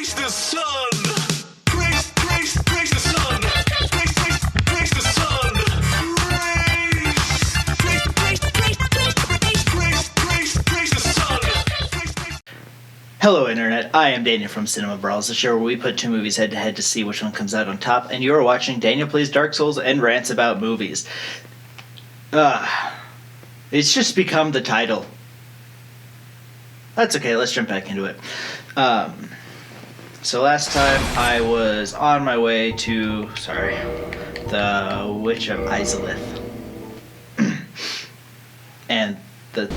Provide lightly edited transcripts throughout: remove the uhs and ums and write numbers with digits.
Praise the sun. Praise the sun. Praise the sun. Praise the sun. Hello Internet, I am Daniel from Cinema Brawls, the show where we put two movies head to head to see which one comes out on top, and you are watching Daniel Plays Dark Souls and Rants About Movies. It's just become the title. That's okay, let's jump back into it. So last time I was on my way to, the Witch of Izalith. And the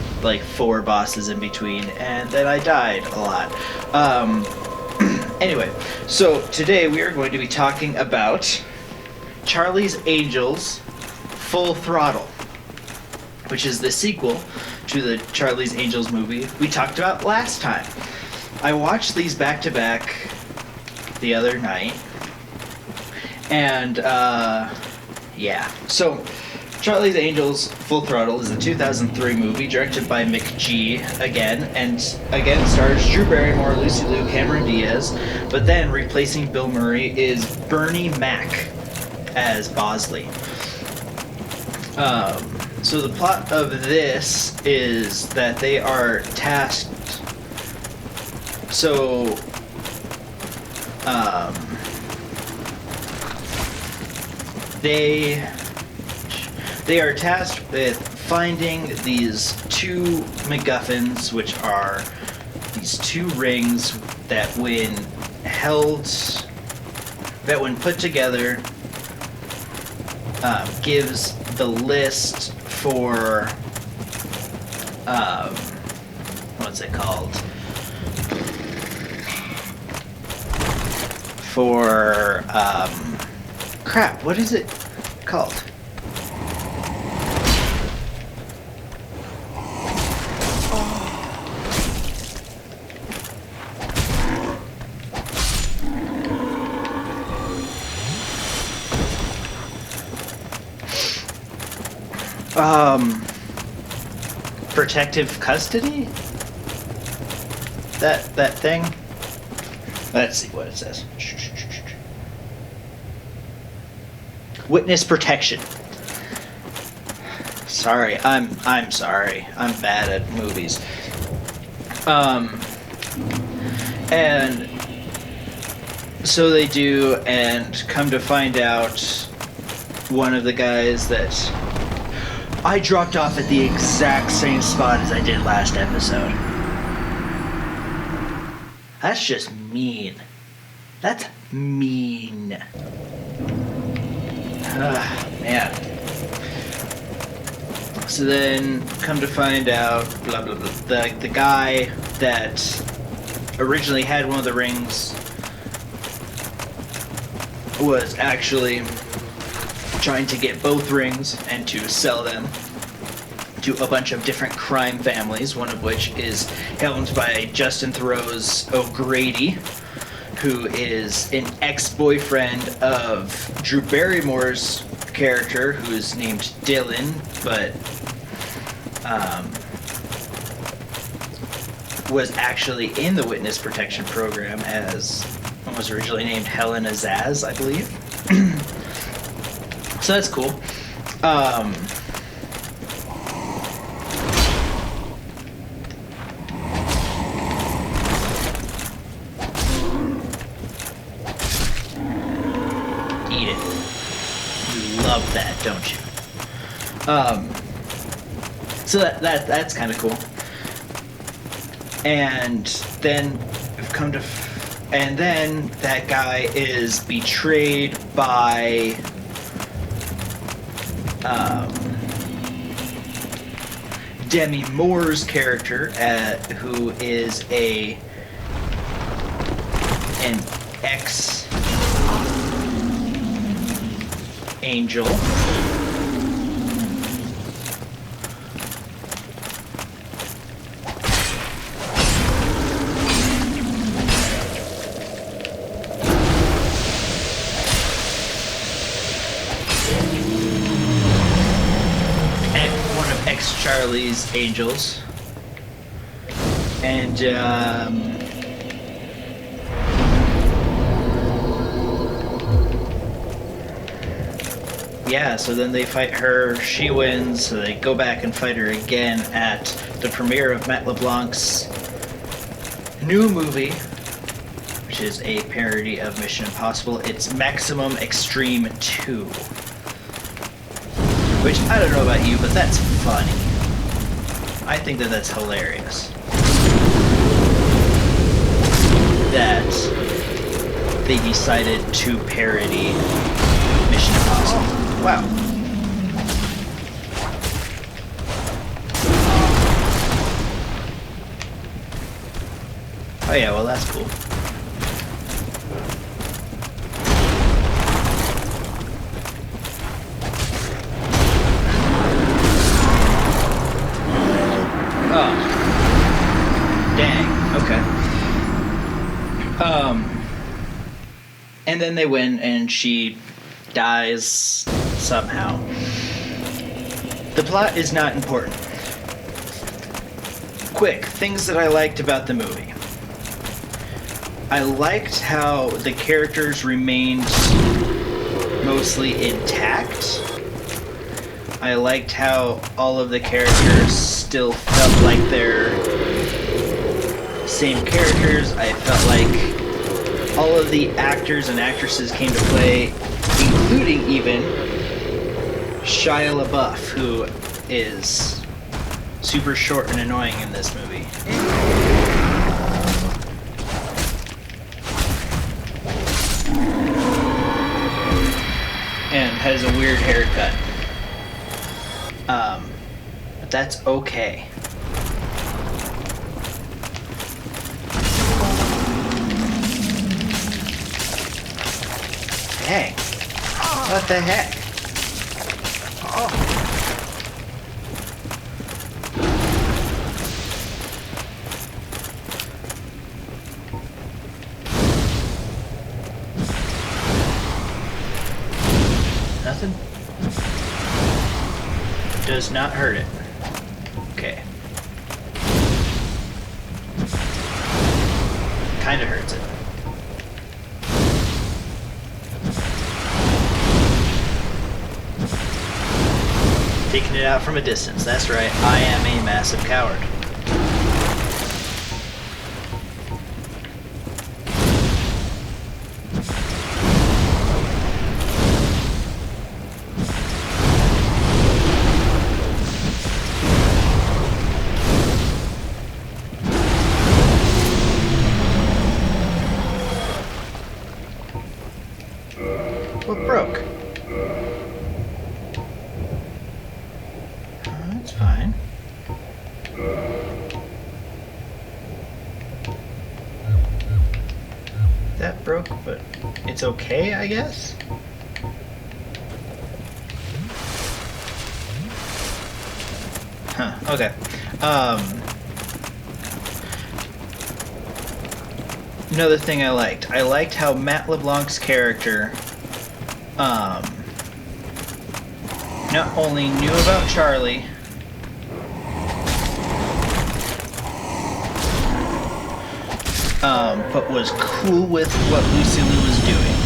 four bosses in between, and then I died a lot. Anyway, so today we are going to be talking about Charlie's Angels Full Throttle, which is the sequel to the Charlie's Angels movie we talked about last time. I watched these back to back the other night, and yeah, so Charlie's Angels Full Throttle is a 2003 movie directed by McG and again stars Drew Barrymore, Lucy Liu, Cameron Diaz, but then replacing Bill Murray is Bernie Mac as Bosley. So the plot of this is that they are tasked. So, they are tasked with finding these two MacGuffins, which are these two rings that when put together, gives the list for, what's it called? For, crap, what is it called? Protective custody? That thing? Let's see what it says. Witness protection. Sorry, I'm sorry. I'm bad at movies. And so they do, and come to find out, one of the guys that I dropped off at the exact same spot as I did last episode. That's just mean. That's mean. Man. So then, come to find out, blah blah blah, the guy that originally had one of the rings was actually trying to get both rings and to sell them to a bunch of different crime families, one of which is helmed by Justin Theroux's O'Grady, who is an ex-boyfriend of Drew Barrymore's character, who is named Dylan, but was actually in the witness protection program as was originally named Helen Azaz, I believe. So that's cool. Eat it. You love that, don't you? So that's kind of cool. And then and then that guy is betrayed by Demi Moore's character, who is an ex-angel. Charlie's Angels, and yeah, so then they fight her, she wins, so they go back and fight her again at the premiere of Matt LeBlanc's new movie, which is a parody of Mission Impossible. It's Maximum Extreme 2. Which, I don't know about you, but that's funny. I think that that's hilarious. That they decided to parody Mission Impossible. Wow. Oh yeah, well that's cool. Oh. Dang, okay. And then they win and she dies somehow. The plot is not important. Quick, things that I liked about the movie. I liked how the characters remained mostly intact. I liked how all of the characters still felt like they're same characters. I felt like all of the actors and actresses came to play, including even Shia LaBeouf, who is super short and annoying in this movie. And has a weird haircut. But that's okay. Hey, what the heck? Nothing? Does not hurt it. Okay. Kinda hurts it. Taking it out from a distance. That's right. I am a massive coward. What broke? That's fine. That broke, but it's okay, I guess? Huh, okay. Another thing I liked how Matt LeBlanc's character not only knew about Charlie, but was cool with what Lucy Liu was doing.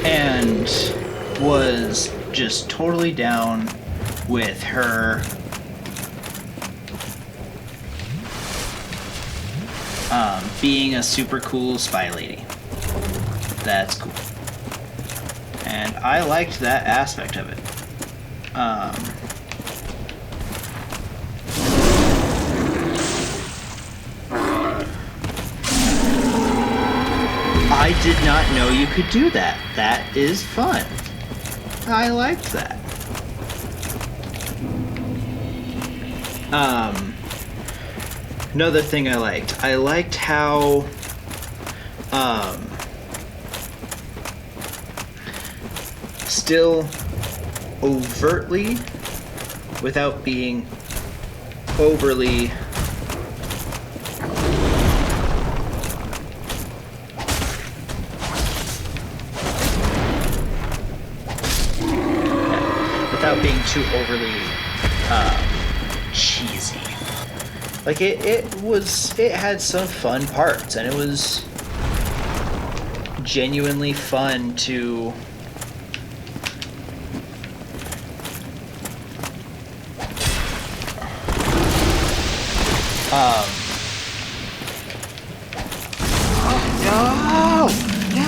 And was just totally down with her being a super cool spy lady. That's cool. And I liked that aspect of it. I did not know you could do that. That is fun. I liked that. Another thing I liked how still overtly, without being overly without being too overly cheesy. Like it had some fun parts, and it was genuinely fun to no, no, no.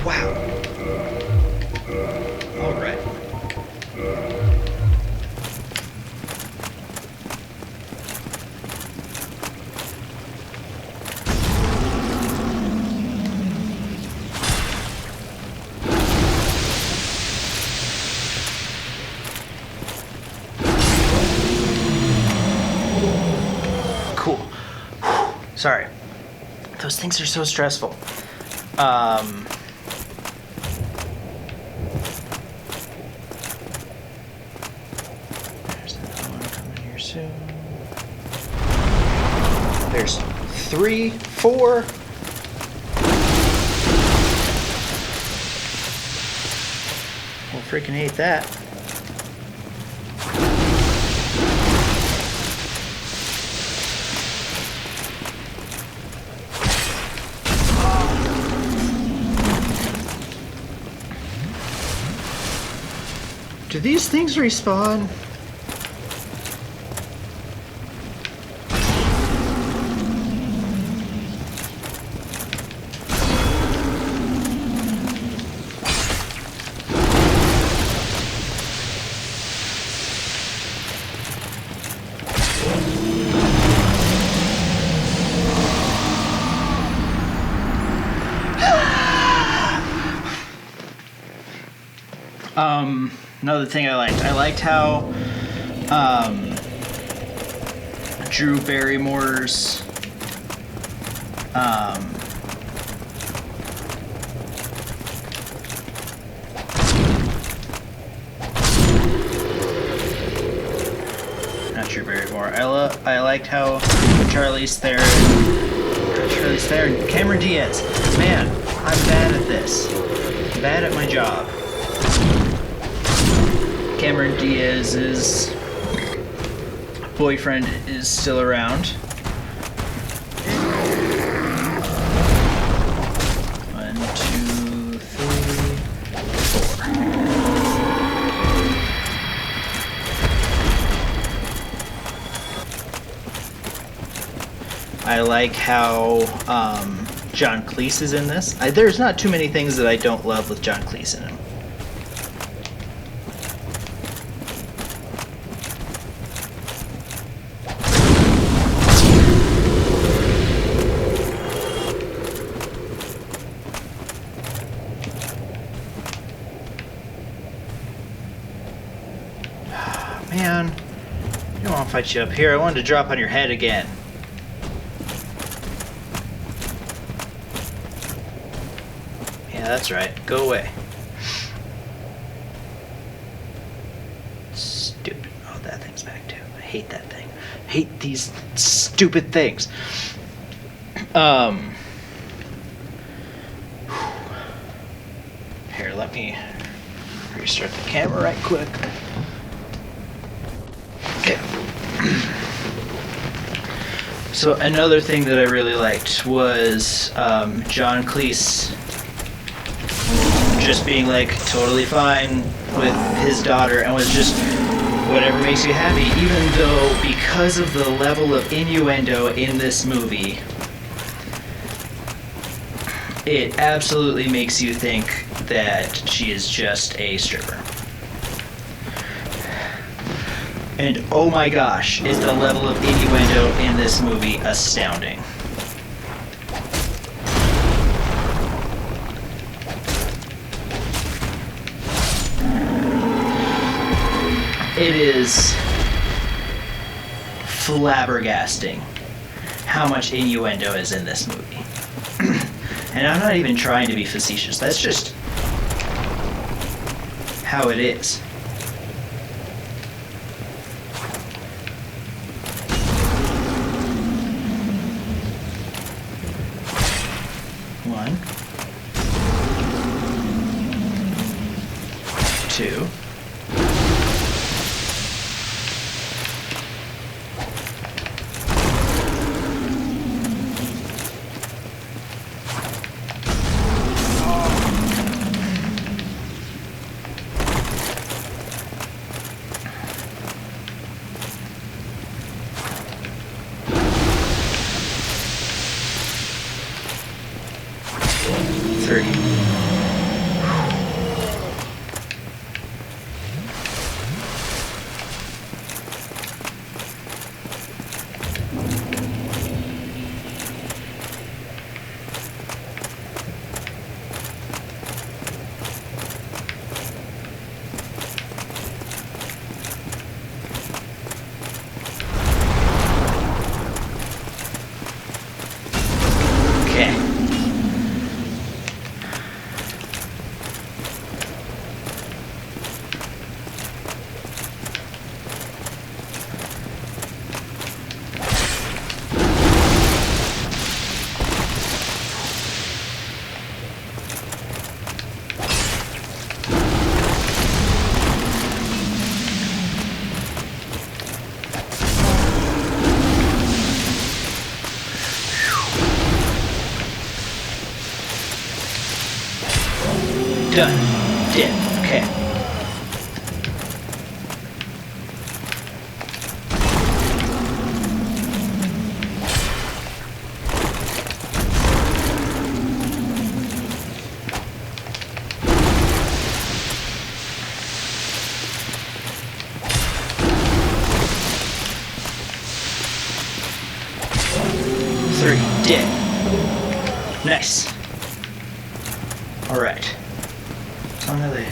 Wow. All right. Cool. Whew. Sorry. Those things are so stressful. There's another one coming here soon. There's 3, 4. We'll freaking hate that. Do these things respawn? Another thing I liked how Drew Barrymore's not Drew Barrymore. I liked how Charlize Theron, Cameron Diaz. Man, I'm bad at this. Bad at my job. Cameron Diaz's boyfriend is still around. 1, 2, 3, 4. I like how John Cleese is in this. There's not too many things that I don't love with John Cleese in him. Man, I don't want to fight you up here. I wanted to drop on your head again. Yeah, that's right. Go away. Stupid. Oh, that thing's back too. I hate that thing. I hate these stupid things. Here, let me restart the camera right quick. Okay. So another thing that I really liked was John Cleese just being like totally fine with his daughter and was just whatever makes you happy, even though because of the level of innuendo in this movie, it absolutely makes you think that she is just a stripper. And oh my gosh, is the level of innuendo in this movie astounding. It is flabbergasting how much innuendo is in this movie. And I'm not even trying to be facetious. That's just how it is. One, two, three. Okay. Done. Did. Okay. Three. Did. Nice. All right. Oh, no, they...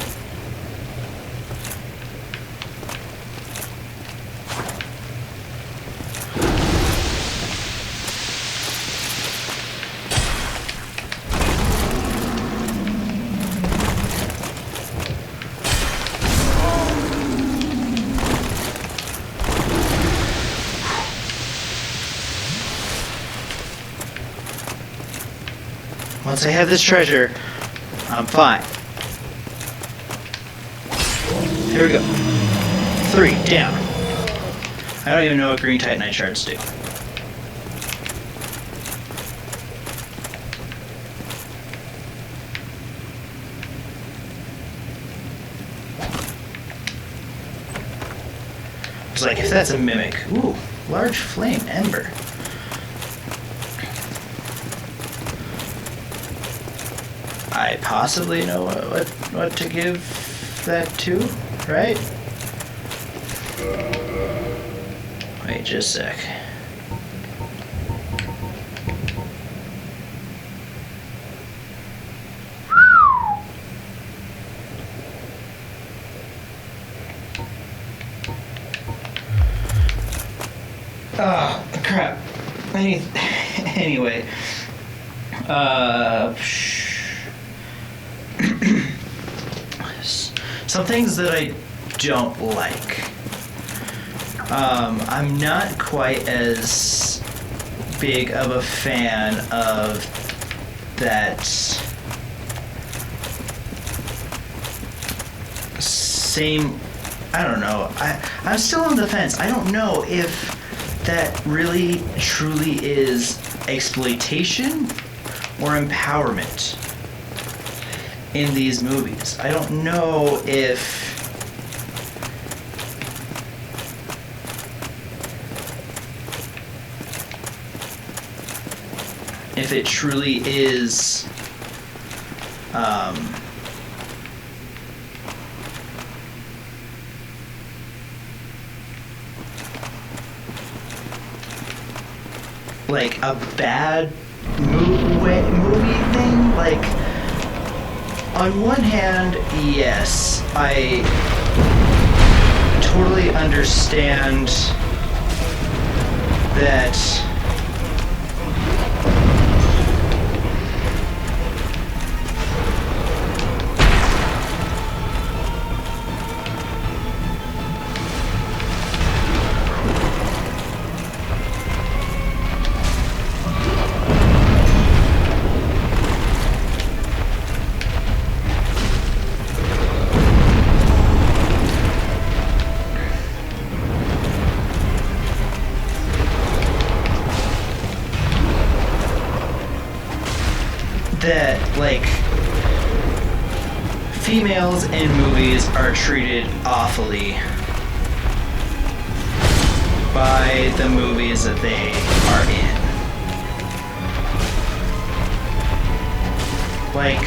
Once I have this treasure, I'm fine. Here we go. 3, down. I don't even know what green titanite shards do. It's like, if that's a mimic. Ooh, large flame ember. I possibly know what to give that to, right? Wait just a sec. Oh, crap. Anyway. Some things that I don't like. I'm not quite as big of a fan of that same, I don't know. I'm still on the fence. I don't know if that really truly is exploitation or empowerment in these movies. I don't know if it truly is like a bad movie thing. Like, on one hand, yes, I totally understand that that, like, females in movies are treated awfully by the movies that they are in. Like,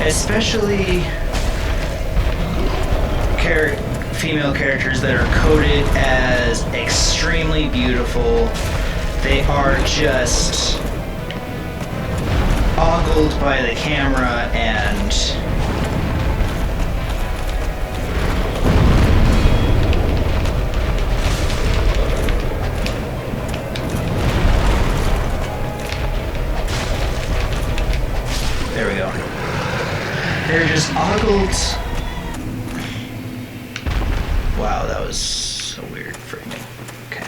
especially female characters that are coded as extremely beautiful. They are just ogled by the camera, and there we go. They're just ogled. Wow, that was so weird for me. Okay.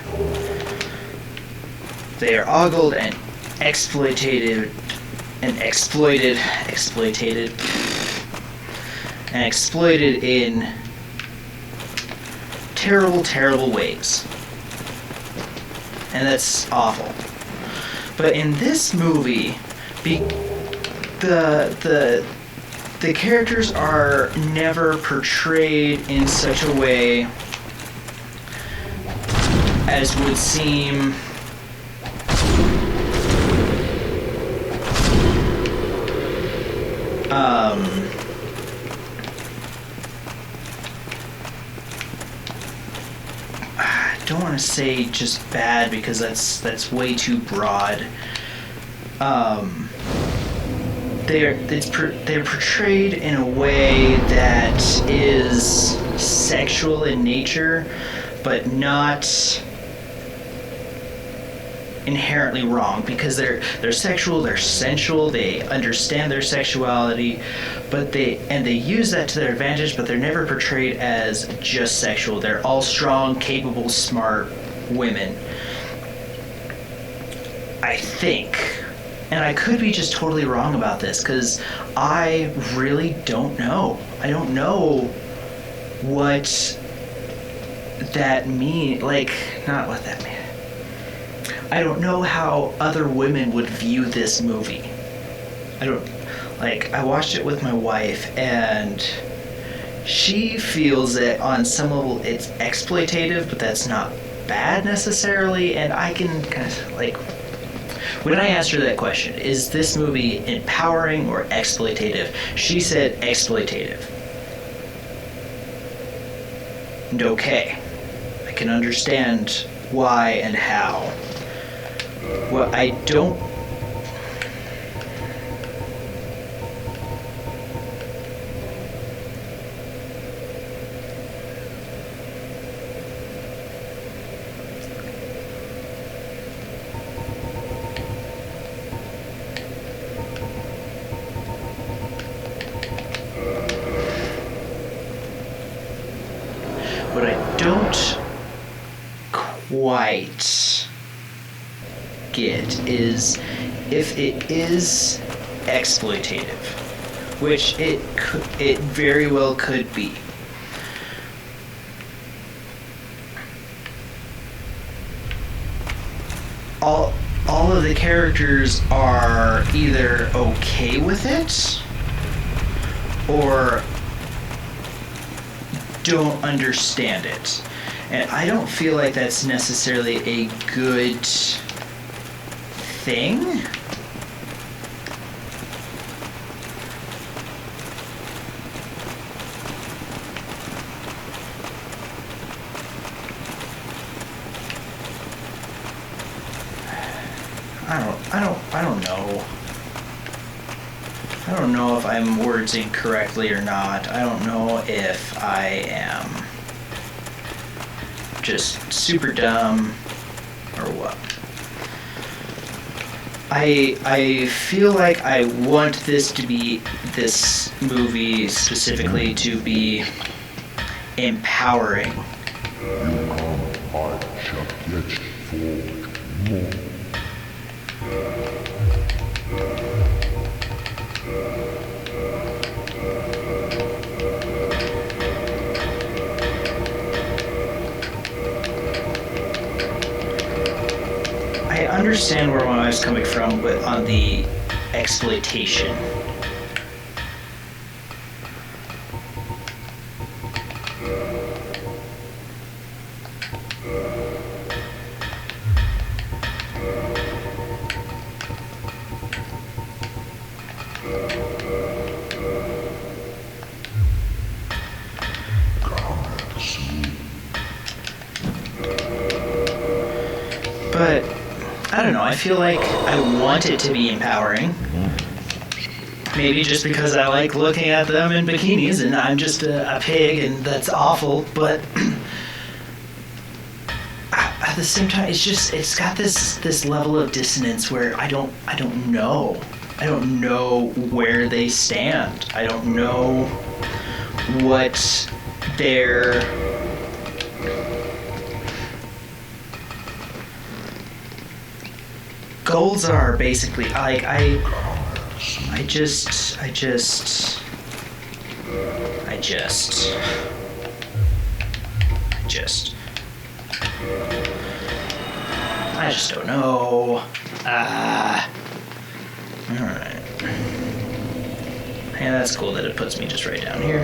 They are ogled and exploited in terrible, terrible ways. And that's awful. But in this movie, the characters are never portrayed in such a way as would seem I don't want to say just bad, because that's way too broad. They're portrayed in a way that is sexual in nature, but not inherently wrong, because they're sexual, they're sensual, they understand their sexuality, but they use that to their advantage, but they're never portrayed as just sexual. They're all strong, capable, smart women, I think. And I could be just totally wrong about this, because I really don't know. I don't know what that means. Like, not what that means. I don't know how other women would view this movie. I watched it with my wife, and she feels that on some level it's exploitative, but that's not bad necessarily, and I can kind of, like, when I asked her that question, is this movie empowering or exploitative? She said exploitative. And okay, I can understand why and how. What I don't... What I don't quite get is if it is exploitative, which it very well could be. All of the characters are either okay with it or don't understand it. And I don't feel like that's necessarily a good thing. I don't know. I don't know if I'm wording correctly or not. I don't know if I am just super dumb or what. I feel like I want this movie specifically to be empowering. understand where my wife's coming from, but on the exploitation. But I don't know, I feel like I want it to be empowering. Maybe just because I like looking at them in bikinis and I'm just a pig and that's awful, but at the same time it's got this level of dissonance where I don't know. I don't know where they stand. I don't know what their goals are, basically. Like I just don't know. Alright. Yeah, that's cool that it puts me just right down here.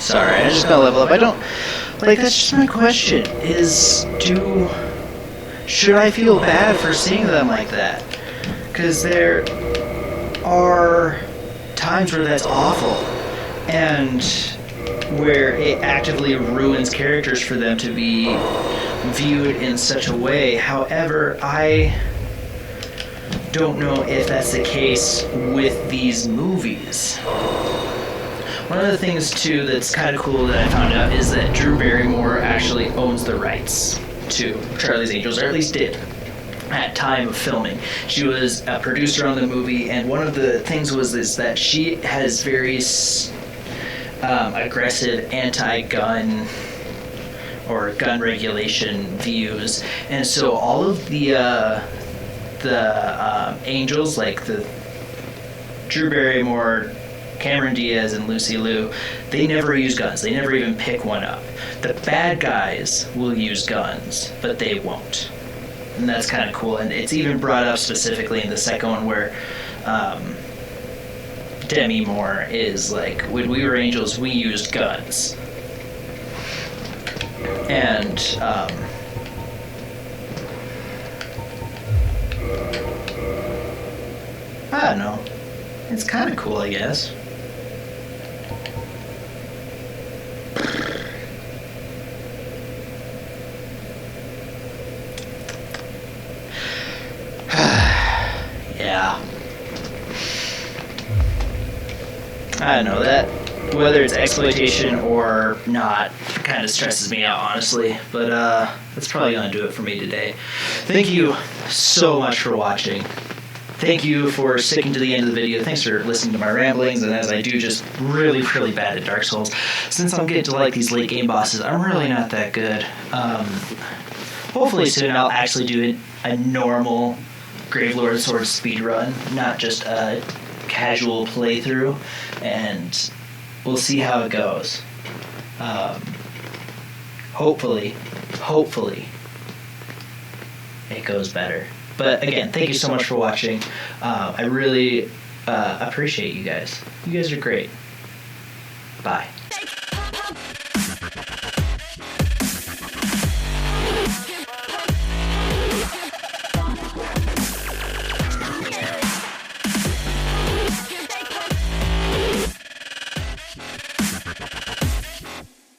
Sorry, I just gotta level up. I don't like. That's just my question. Should I feel bad for seeing them like that? Because there are times where that's awful, and where it actively ruins characters for them to be viewed in such a way. However, I don't know if that's the case with these movies. One of the things, too, that's kind of cool that I found out is that Drew Barrymore actually owns the rights to Charlie's Angels, or at least did at time of filming. She was a producer on the movie, and one of the things is that she has very aggressive anti-gun or gun regulation views, and so all of the angels, like the Drew Barrymore, Cameron Diaz, and Lucy Liu, they never use guns. They never even pick one up. The bad guys will use guns, but they won't. And that's kind of cool. And it's even brought up specifically in the second one where Demi Moore is like, when we were angels, we used guns. And I don't know. It's kind of cool, I guess. Yeah. I don't know, that, whether it's exploitation or not, kind of stresses me out, honestly. But that's probably going to do it for me today. Thank you so much for watching. Thank you for sticking to the end of the video. Thanks for listening to my ramblings, and as I do just really, really bad at Dark Souls. Since I'm getting to like these late game bosses, I'm really not that good. Hopefully soon I'll actually do a normal Gravelord Sword speedrun, not just a casual playthrough, and we'll see how it goes. Hopefully, it goes better. But again, thank you so much for watching. I really appreciate you guys. You guys are great. Bye.